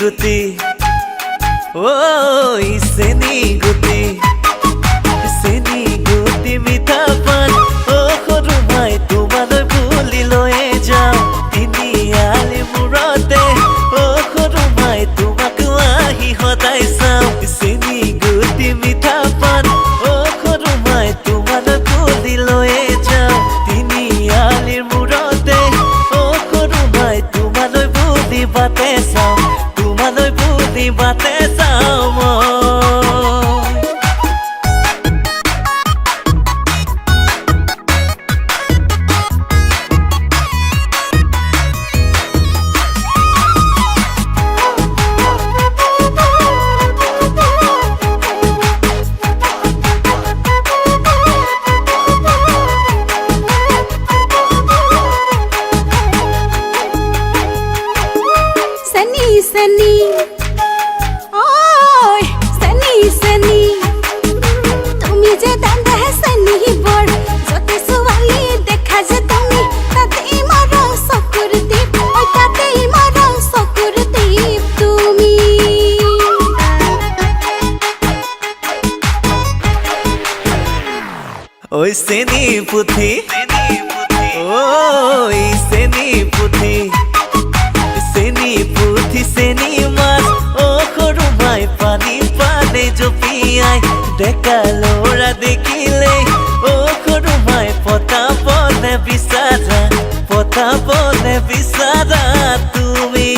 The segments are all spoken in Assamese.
গুটি ওই চেনি গুটি মিঠা পান ও সৰু মাই তোমালৈ বুলি লৈয়ে যাওঁ তিনিআলি মূৰতে ও সৰু মাই তোমাক আহি সদায় চাওঁ চেনি গুটি মিঠা পান ও সৰু মাই তোমালৈ বুলি লৈয়ে যাওঁ তিনিআলিৰ মূৰতে ও সৰু মাই তোমালৈ বুলি বাটে চাওঁ তোমালৈ বুলি বাটে চাওঁ মই Sunny, oh, sunny, তুমি যে দান্দা হে sunny বড়, যতে সুৱালি দেখা যে তুমি, তাতেই মাৰা চকুৰ দীপ, ঐ তাতেই মাৰা চকুৰ দীপ তুমি। ঐ চেনি পুথি, ঐ চেনি পুথি, চেনি মাছ ও সৰু মাই পানী পানে জপিয়াই ডেকা ল'ৰা দেখিলে ও সৰু মাই পতাবনে বিচাৰা তুমি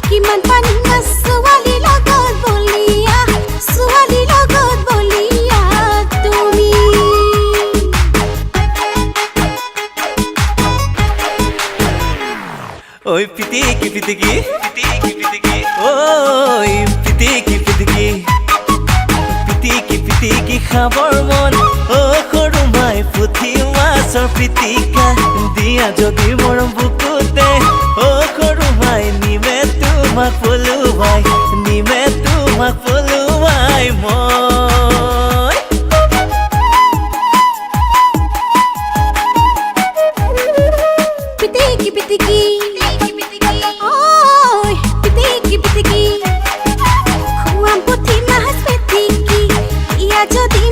কিমান পানী ছোৱালী লগত বলিয়া তুমি ঐ পিটিকি ঐ পিটিকি খাবৰ মন ও সৰু মাই পুঠি মাছৰ পিটিকা দিয়া যদি মৰম বুকুতে ও সৰু মাই নিমে তোমাক পলুৱাই মই পিটিকি ঐ পিটিকি খুৱাম পুঠি মাছ পিটিকি ইয়া যদি